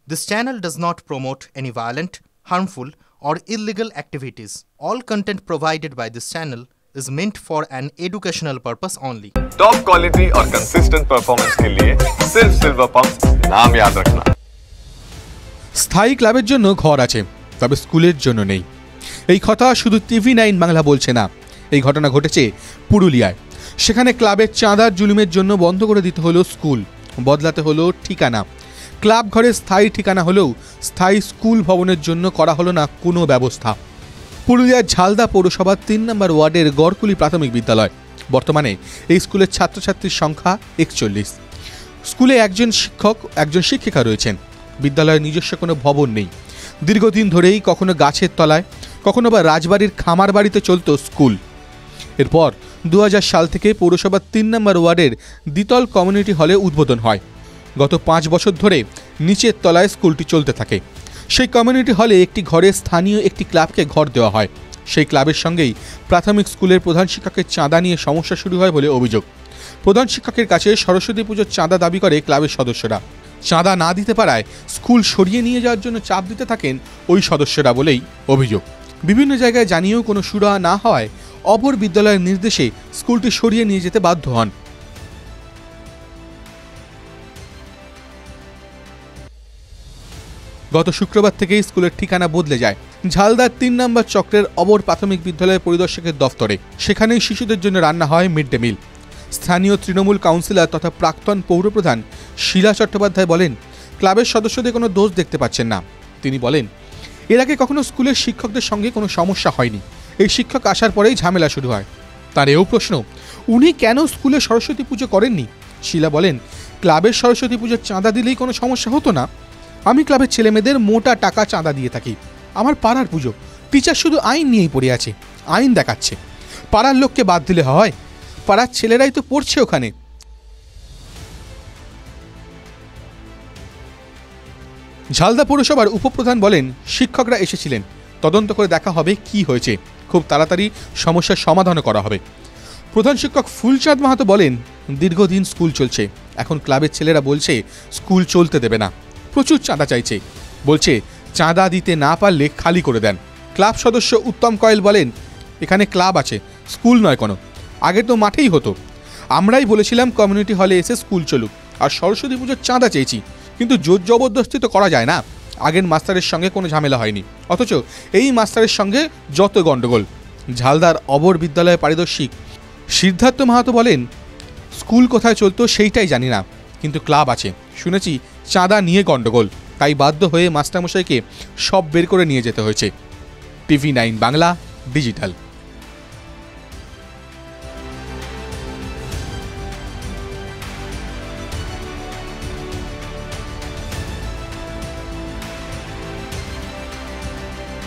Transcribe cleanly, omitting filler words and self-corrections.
This channel does not promote any violent, harmful, or illegal activities. All content provided by this channel is meant for an educational purpose only. Top quality और consistent performance के लिए सिर्फ silver pumps नाम याद रखना। স্থায়ী ক্লাবের জন্য ঘর আছে, তবে স্কুলের জন্য নেই। এই কথা শুধু TV9 বাংলা বলছে না। এই ঘটনা ঘটেছে পুরুলিয়ায়। সেখানে ক্লাবের চাঁদার জুলুমের জন্য বন্ধ করে দিতে হলো স্কুল, বদলাতে হলো ঠিকানা। ক্লাব ঘরে স্থায়ী ঠিকানা হলেও স্থায়ী স্কুল ভবনের জন্য করা হলো না কোনো ব্যবস্থা। পুরুলিয়ার ঝালদা পৌরসভার ৩ নম্বর ওয়ার্ডের গড়কুলি প্রাথমিক বিদ্যালয়। বর্তমানে এই স্কুলের ছাত্রছাত্রীর সংখ্যা ৪১। স্কুলে একজন শিক্ষক, একজন শিক্ষিকা রয়েছেন। বিদ্যালয়ের নিজস্ব কোনো ভবন নেই। দীর্ঘদিন ধরেই কখনো গাছের তলায়, কখনো বা রাজবাড়ির খামার বাড়িতে চলত স্কুল। এরপর ২০০০ সাল থেকে পৌরসভার ৩ নম্বর ওয়ার্ডের দ্বিতল কমিউনিটি হলে উদ্বোধন হয়। গত ৫ বছর ধরে নিচের তলায় স্কুলটি চলতে থাকে। সেই কমিউনিটি হলে একটি ঘরে স্থানীয় একটি ক্লাবকে ঘর দেওয়া হয়। সেই ক্লাবের সঙ্গেই প্রাথমিক স্কুলের প্রধান শিক্ষকের চাঁদা নিয়ে সমস্যা শুরু হয় বলে অভিযোগ। প্রধান শিক্ষকের কাছে সরস্বতী পুজোর চাঁদা দাবি করে ক্লাবের সদস্যরা। চাঁদা না দিতে পারায় স্কুল সরিয়ে নিয়ে যাওয়ার জন্য চাপ দিতে থাকেন ওই সদস্যরা বলেই অভিযোগ। বিভিন্ন জায়গায় জানিয়েও কোনো সুরাহা না হওয়ায় অপর বিদ্যালয়ের নির্দেশে স্কুলটি সরিয়ে নিয়ে যেতে বাধ্য হন। গত শুক্রবার থেকেই স্কুলের ঠিকানা বদলে যায় ঝালদার ৩ নম্বর চক্রের অবর প্রাথমিক বিদ্যালয়ের পরিদর্শকের দফতরে। সেখানেই শিশুদের জন্য রান্না হয় মিড ডে মিল। স্থানীয় তৃণমূল কাউন্সিলর তথা প্রাক্তন পৌরপ্রধান শীলা চট্টোপাধ্যায় বলেন, ক্লাবের সদস্যদের কোনো দোষ দেখতে পাচ্ছেন না। তিনি বলেন, এর আগে কখনো স্কুলের শিক্ষকদের সঙ্গে কোনো সমস্যা হয়নি। এই শিক্ষক আসার পরেই ঝামেলা শুরু হয়। তার এও প্রশ্ন, উনি কেন স্কুলে সরস্বতী পুজো করেননি? শীলা বলেন, ক্লাবের সরস্বতী পুজোর চাঁদা দিলেই কোনো সমস্যা হতো না। আমি ক্লাবের ছেলেমেয়েদের মোটা টাকা চাঁদা দিয়ে থাকি। আমার পাড়ার পুজো, টিচার শুধু আইন নিয়েই পড়ে আছে, আইন দেখাচ্ছে। পাড়ার লোককে বাদ দিলে হয়? পাড়ার ছেলেরাই তো পড়ছে ওখানে। ঝালদা পৌরসভার উপপ্রধান বলেন, শিক্ষকরা এসেছিলেন, তদন্ত করে দেখা হবে কি হয়েছে। খুব তাড়াতাড়ি সমস্যার সমাধানও করা হবে। প্রধান শিক্ষক ফুলচাঁদ মাহাতো বলেন, দীর্ঘদিন স্কুল চলছে, এখন ক্লাবের ছেলেরা বলছে স্কুল চলতে দেবে না, প্রচুর চাঁদা চাইছে, বলছে চাঁদা দিতে না পারলে খালি করে দেন। ক্লাব সদস্য উত্তম কয়েল বলেন, এখানে ক্লাব আছে, স্কুল নয় কোনো, আগে তো মাঠেই হতো। আমরাই বলেছিলাম কমিউনিটি হলে এসে স্কুল চলুক, আর সরস্বতী পুজোর চাঁদা চেয়েছি, কিন্তু জোর জবরদস্তি তো করা যায় না। আগের মাস্টারের সঙ্গে কোনো ঝামেলা হয়নি, অথচ এই মাস্টারের সঙ্গে যত গণ্ডগোল। ঝালদার অবর বিদ্যালয়ের পারিদর্শিক সিদ্ধার্থ মাহাতো বলেন, স্কুল কোথায় চলতো সেইটাই জানি না, কিন্তু ক্লাব আছে, শুনেছি চাঁদা নিয়ে গণ্ডগোল, তাই বাধ্য হয়ে মাস্টারমশাইকে সব বের করে নিয়ে যেতে হয়েছে। TV9 Bangla digital.